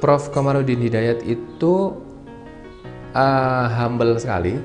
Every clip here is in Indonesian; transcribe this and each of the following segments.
Prof. Komarudin Hidayat itu humble sekali,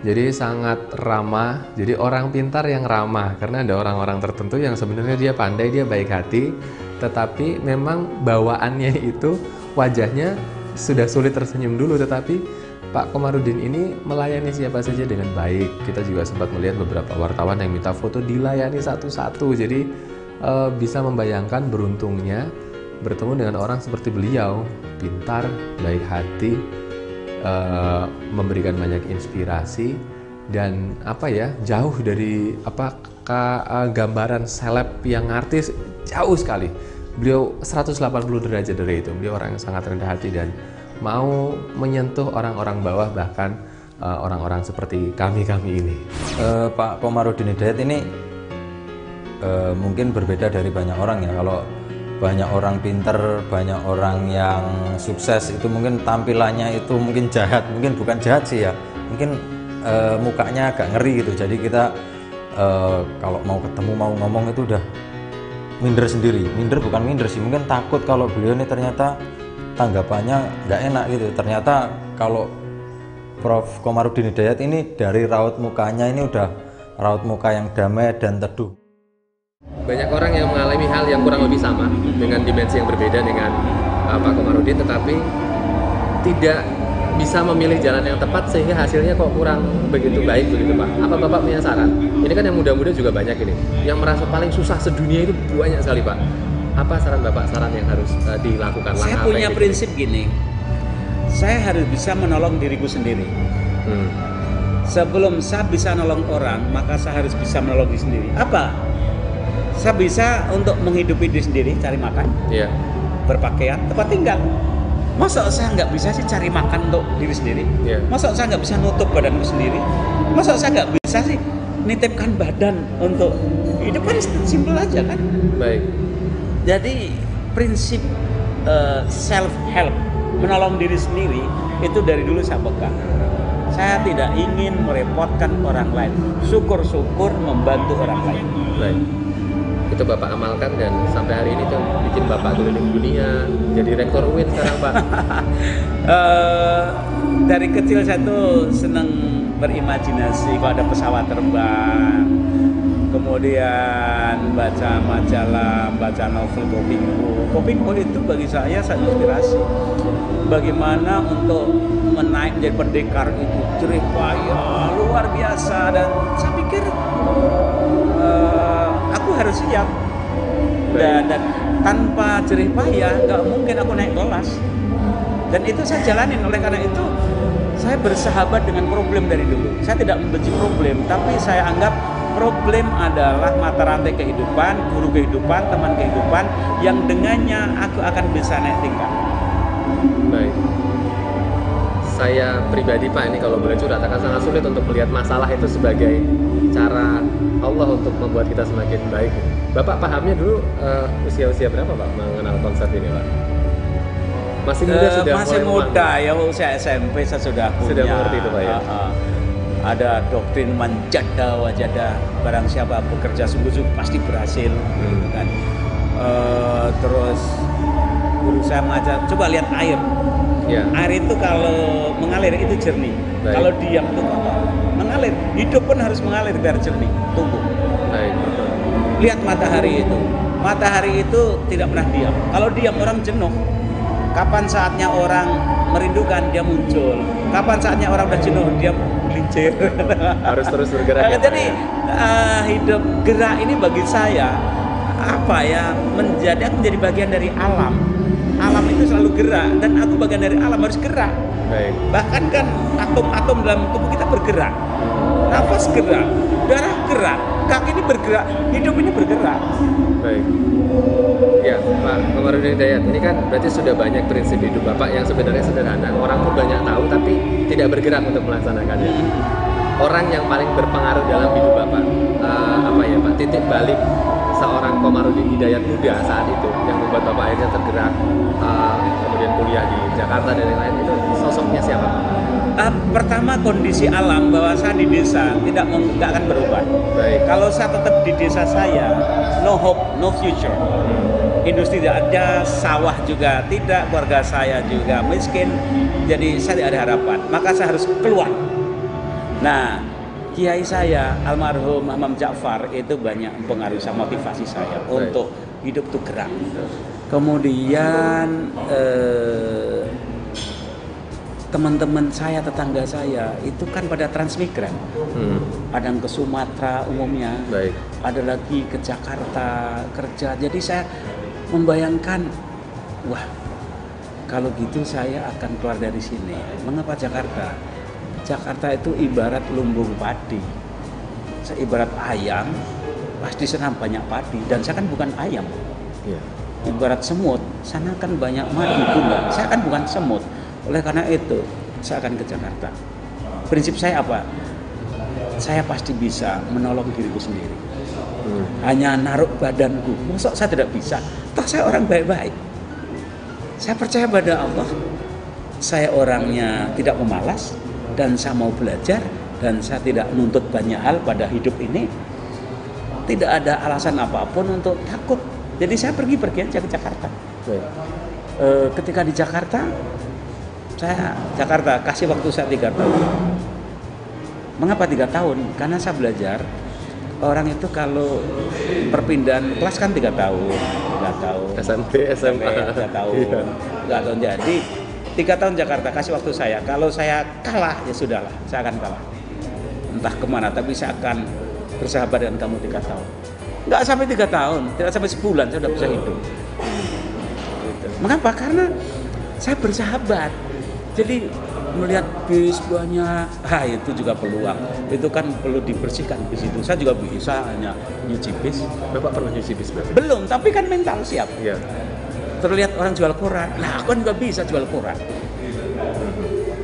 jadi sangat ramah, jadi orang pintar yang ramah, karena ada orang-orang tertentu yang sebenarnya dia pandai, dia baik hati, tetapi memang bawaannya itu wajahnya sudah sulit tersenyum dulu, tetapi Pak Komarudin ini melayani siapa saja dengan baik. Kita juga sempat melihat beberapa wartawan yang minta foto dilayani satu-satu, jadi bisa membayangkan beruntungnya bertemu dengan orang seperti beliau, pintar, baik hati, memberikan banyak inspirasi, dan jauh dari gambaran seleb yang artis, jauh sekali. Beliau 180 derajat dari itu. Beliau orang yang sangat rendah hati dan mau menyentuh orang-orang bawah, bahkan orang-orang seperti kami ini. Pak Komarudin Hidayat ini mungkin berbeda dari banyak orang ya. Kalau banyak orang pinter, banyak orang yang sukses itu mungkin tampilannya itu mungkin jahat, mungkin bukan jahat sih ya, mungkin mukanya agak ngeri gitu. Jadi kita kalau mau ketemu, mau ngomong itu udah minder sendiri. Minder bukan minder sih, mungkin takut kalau beliau ini ternyata tanggapannya nggak enak gitu. Ternyata kalau Prof. Komarudin Hidayat ini dari raut mukanya ini udah raut muka yang damai dan teduh. Banyak orang yang mengalami hal yang kurang lebih sama dengan dimensi yang berbeda dengan Pak Komarudin, tetapi tidak bisa memilih jalan yang tepat sehingga hasilnya kok kurang begitu baik begitu Pak. Apa Bapak punya saran? Ini kan yang muda-muda juga banyak ini, yang merasa paling susah sedunia itu banyak sekali Pak. Apa saran Bapak, saran yang harus dilakukan? Saya punya prinsip gini, saya harus bisa menolong diriku sendiri. Sebelum saya bisa menolong orang, maka saya harus bisa menolong diri sendiri. Apa? Saya bisa untuk menghidupi diri sendiri, cari makan, berpakaian, tempat tinggal. Masa saya nggak bisa sih cari makan untuk diri sendiri? Masa saya nggak bisa nutup badanku sendiri? Masa saya nggak bisa sih nitipkan badan untuk hidup? Kan simpel aja kan? Baik. Jadi prinsip self help, menolong diri sendiri itu dari dulu saya pegang. Saya tidak ingin merepotkan orang lain. Syukur-syukur membantu orang lain. Baik. Itu Bapak amalkan dan sampai hari ini tuh bikin Bapak keliling dunia, jadi rektor UIN sekarang Pak. Dari kecil saya tuh seneng berimajinasi kalau ada pesawat terbang, kemudian baca majalah, baca novel Kopingko itu bagi saya sangat inspirasi. Bagaimana untuk menaik menjadi pendekar itu jerih payah luar biasa, dan saya pikir aku harus siap, dan tanpa jerih payah nggak mungkin aku naik kelas, dan itu saya jalanin. Oleh karena itu saya bersahabat dengan problem dari dulu. Saya tidak membenci problem, tapi saya anggap problem adalah mata rantai kehidupan, guru kehidupan, teman kehidupan yang dengannya aku akan bisa naik tingkat. Baik. Saya pribadi Pak, ini kalau boleh curhat, akan sangat sulit untuk melihat masalah itu sebagai cara Allah untuk membuat kita semakin baik. Bapak pahamnya dulu usia berapa Pak mengenal konsep ini Pak? Masih muda sudah masih muda ya, usia SMP saya sudah punya. Sudah mengerti itu Pak ya? Ada doktrin manjada wajada, barang siapa bekerja sungguh-sungguh pasti berhasil, gitu kan. Terus guru saya mengajar, coba lihat air. Air itu kalau mengalir itu jernih. Baik. Kalau diam itu kotor. Mengalir, hidup pun harus mengalir biar jernih, tumbuh. Baik. Lihat matahari itu. Matahari itu tidak pernah diam. Kalau diam orang jenuh. Kapan saatnya orang merindukan, dia muncul. Kapan saatnya orang udah jenuh, dia melincir. Harus terus bergerak. Jadi hidup gerak ini bagi saya menjadi bagian dari alam. Alam itu selalu gerak, dan aku bagian dari alam, harus gerak. Baik. Bahkan kan atom-atom dalam tubuh kita bergerak. Nafas gerak, darah gerak, kaki ini bergerak, hidup ini bergerak. Baik. Ya, Pak Komarudin Hidayat, ini kan berarti sudah banyak prinsip hidup Bapak yang sebenarnya sederhana. Orang pun banyak tahu tapi tidak bergerak untuk melaksanakannya. Orang yang paling berpengaruh dalam hidup Bapak, Pak, titik balik seorang Komarudin Hidayat muda saat itu yang membuat Bapak akhirnya tergerak, kemudian kuliah di Jakarta dan yang lain, itu sosoknya siapa Pak? Pertama, kondisi alam bahwa saya di desa tidak akan berubah. Baik. Kalau saya tetap di desa saya, no hope, no future. industri tidak ada, sawah juga tidak, keluarga saya juga miskin, jadi saya tidak ada harapan, maka saya harus keluar. Nah, kiai saya almarhum Imam Ja'far itu banyak mempengaruhi saya, motivasi saya untuk hidup tuh gerak. Kemudian teman-teman saya, tetangga saya itu kan pada transmigran. Ada yang ke Sumatera umumnya, ada lagi ke Jakarta kerja. Jadi saya membayangkan, wah, kalau gitu saya akan keluar dari sini. Mengapa Jakarta? Jakarta itu ibarat lumbung padi. Saya ibarat ayam, pasti sana banyak padi. Dan saya kan bukan ayam. Ibarat semut, sana kan banyak madu bunga. Saya kan bukan semut. Oleh karena itu, saya akan ke Jakarta. Prinsip saya apa? Saya pasti bisa menolong diriku sendiri. Hanya naruh badanku. Masa saya tidak bisa? Toh saya orang baik-baik. Saya percaya pada Allah. Saya orangnya tidak pemalas. Dan saya mau belajar. Dan saya tidak menuntut banyak hal pada hidup ini. Tidak ada alasan apapun untuk takut. Jadi saya pergi aja ke Jakarta. Ketika di Jakarta, Jakarta kasih waktu saya 3 tahun. Mengapa 3 tahun? Karena saya belajar. Orang itu kalau perpindahan kelas kan 3 tahun, 3 tahun. SMP, SMA 3 tahun. 3 tahun. Jadi 3 tahun Jakarta kasih waktu saya. Kalau saya kalah ya sudahlah, saya akan kalah. Entah kemana, tapi saya akan bersahabat dengan kamu 3 tahun. Nggak sampai 3 tahun, tidak sampai sebulan saya sudah bisa hidup. Mengapa? Karena saya bersahabat. Jadi melihat bis banyak, itu juga peluang. Itu kan perlu dibersihkan bis itu. Saya juga bisa hanya nyuci bis. Bapak pernah nyuci bis berarti? Belum, tapi kan mental siap. Iya. Terlihat orang jual koran, nah aku kan juga bisa jual koran.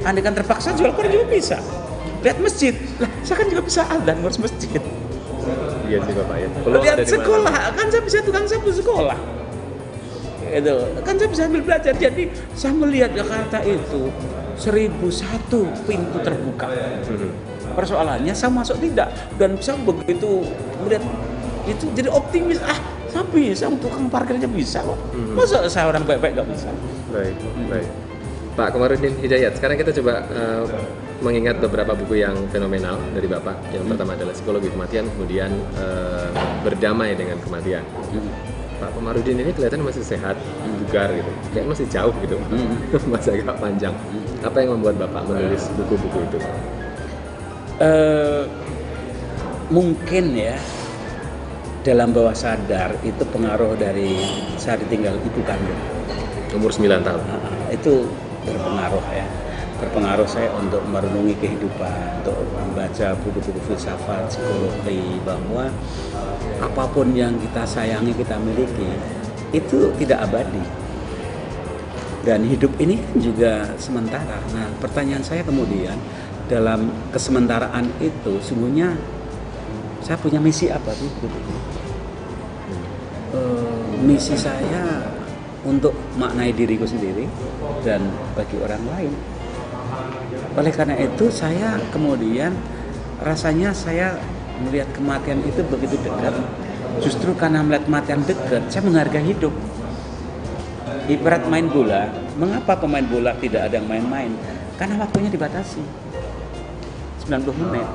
Andai kan terpaksa jual koran juga bisa. Lihat masjid, lah saya kan juga bisa adzan ngurus masjid. Iya sih Bapak ya. Lihat sekolah, kan saya bisa tukang sapu sekolah. Itu kan saya bisa ambil belajar. Jadi saya melihat Jakarta itu 1001 pintu terbuka. Persoalannya saya masuk tidak, dan saya begitu melihat itu jadi optimis. Saya bisa, tukang parkirnya bisa kok. Masa saya orang baik-baik nggak bisa? Baik. Pak Komarudin Hidayat, sekarang kita coba mengingat beberapa buku yang fenomenal dari Bapak. Yang pertama adalah Psikologi Kematian, kemudian Berdamai dengan Kematian. Pak Komarudin ini kelihatannya masih sehat, bugar gitu, kayak masih jauh gitu, masih agak panjang. Apa yang membuat Bapak menulis buku-buku itu? Mungkin ya, dalam bawah sadar itu pengaruh dari saya ditinggal ibu kandung. Umur 9 tahun? Itu berpengaruh ya. Berpengaruh saya untuk merenungi kehidupan, untuk membaca buku-buku filsafat, psikologi, bahwa apapun yang kita sayangi, kita miliki, itu tidak abadi. Dan hidup ini juga sementara. Nah, pertanyaan saya kemudian, dalam kesementaraan itu, sungguhnya saya punya misi apa sih? Misi saya untuk maknai diriku sendiri dan bagi orang lain. Oleh karena itu saya kemudian rasanya saya melihat kematian itu begitu dekat. Justru karena melihat kematian dekat, saya menghargai hidup. Ibarat main bola, mengapa pemain bola tidak ada yang main-main? Karena waktunya dibatasi 90 menit.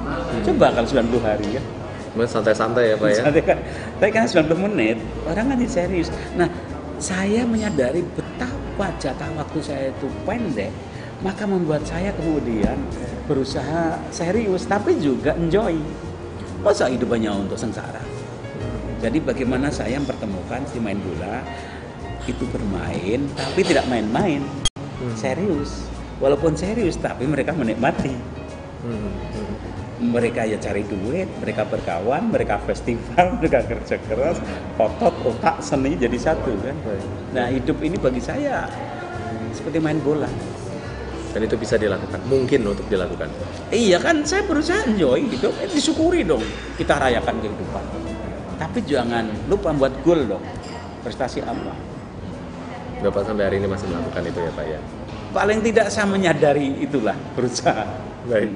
Coba kalau 90 hari ya. Santai-santai ya Pak ya? Santai kan. Tapi karena 90 menit, orang kan serius. Nah, saya menyadari betapa jatah waktu saya itu pendek, maka membuat saya kemudian berusaha serius, tapi juga enjoy. Masa hidup hanya untuk sengsara? Jadi bagaimana saya mempertemukan si main bola itu bermain, tapi tidak main-main, serius. Walaupun serius, tapi mereka menikmati. Mereka ya cari duit, mereka berkawan, mereka festival, mereka kerja keras, otot, otak, seni jadi satu kan. Nah, hidup ini bagi saya seperti main bola. Dan itu bisa dilakukan, mungkin untuk dilakukan. Iya kan, saya berusaha enjoy hidup, disyukuri dong, kita rayakan kehidupan. Tapi jangan lupa buat goal dong, prestasi apa. Bapak sampai hari ini masih melakukan itu ya Pak ya? Paling tidak saya menyadari itulah, berusaha. Baik.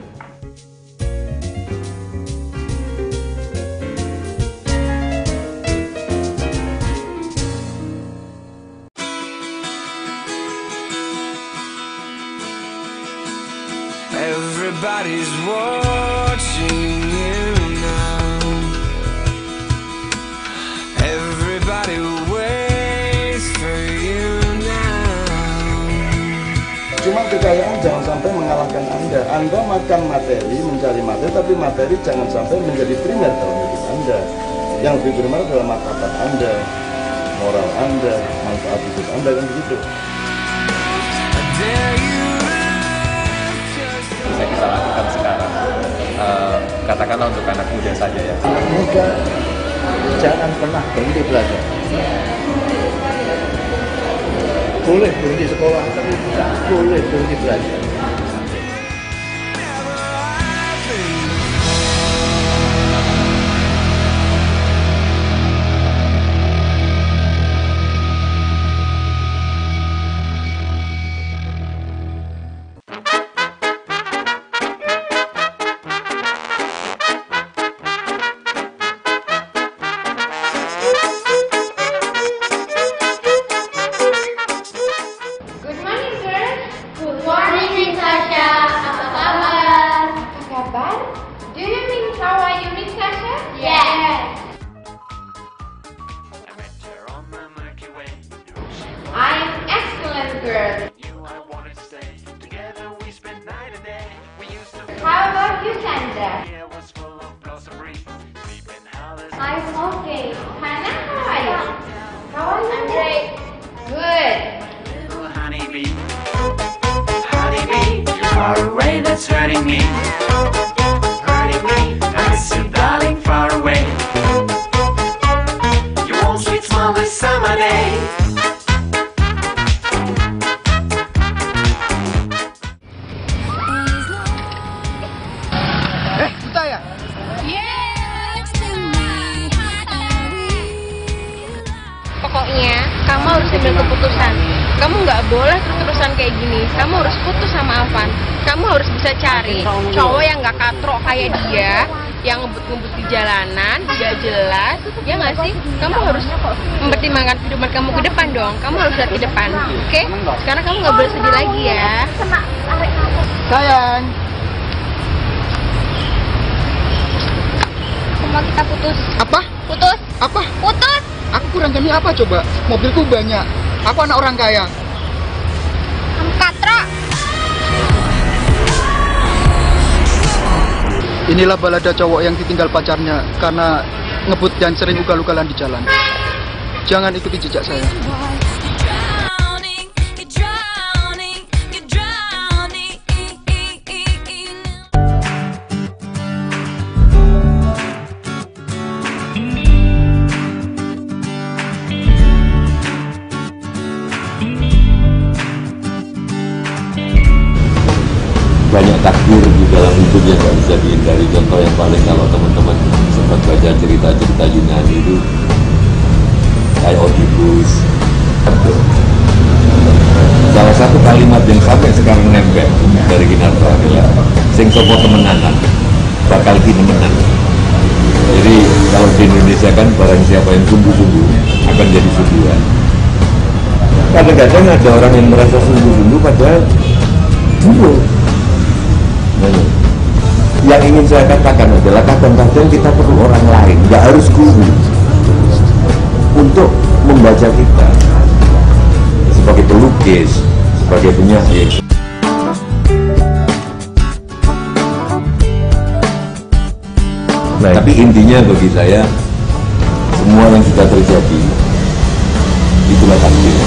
Everybody's watching you now. Everybody waits for you now. Cuma kekayaan jangan sampai mengalahkan Anda. Anda makan materi, mencari materi, tapi materi jangan sampai menjadi primer dalam hidup Anda. Yang lebih primer adalah martabat Anda, moral Anda, manfaat hidup Anda, kan begitu. Saya bisa lakukan sekarang, katakanlah untuk anak muda saja ya. Anak muda jangan pernah berhenti belajar. Boleh berhenti sekolah, tapi tidak boleh berhenti belajar. How about you, Sandra? I'm okay. Hannah, how are you? How are you? I'm great. Good. Honeybee, honeybee, you're far away, that's hurting me. Hurting me, I miss you, darling, far away. You won't sweet smile this summer day. Pokoknya kamu harus ambil keputusan. Kamu nggak boleh terus-terusan kayak gini. Kamu harus putus sama Afan. Kamu harus bisa cari cowok yang nggak katrok kayak dia, yang ngebut-ngebut di jalanan, nggak jelas. Ya nggak sih? Kamu harus mempertimbangkan kehidupan kamu ke depan dong. Kamu harus lihat ke depan, oke? Sekarang kamu nggak boleh sedih lagi ya. Sayang, Semua kita putus. apa? Putus. Apa? Putus. Aku kurang gini apa coba? Mobilku banyak. Aku anak orang kaya. Kamu katrok. Inilah balada cowok yang ditinggal pacarnya karena ngebut dan sering ugal-ugalan di jalan. Jangan ikuti jejak saya. Banyak takdir di dalam hidup yang nggak bisa dihindari. Contoh yang paling, kalau teman-teman sempat baca cerita-cerita Yunani itu kayak Oedipus. Salah satu kalimat yang sampai sekarang nempel dari Kinarto adalah sing sopo temenanan bakal kini menang. Jadi kalau di Indonesia kan barang siapa yang sungguh-sungguh akan jadi sungguhan. Kadang-kadang ada orang yang merasa sungguh-sungguh padahal dulu. Yang ingin saya katakan adalah kadang-kadang kita perlu orang lain, nggak harus guru, untuk membaca kita sebagai pelukis, sebagai penyair. Tapi intinya bagi saya, semua yang sudah terjadi itulah takdir.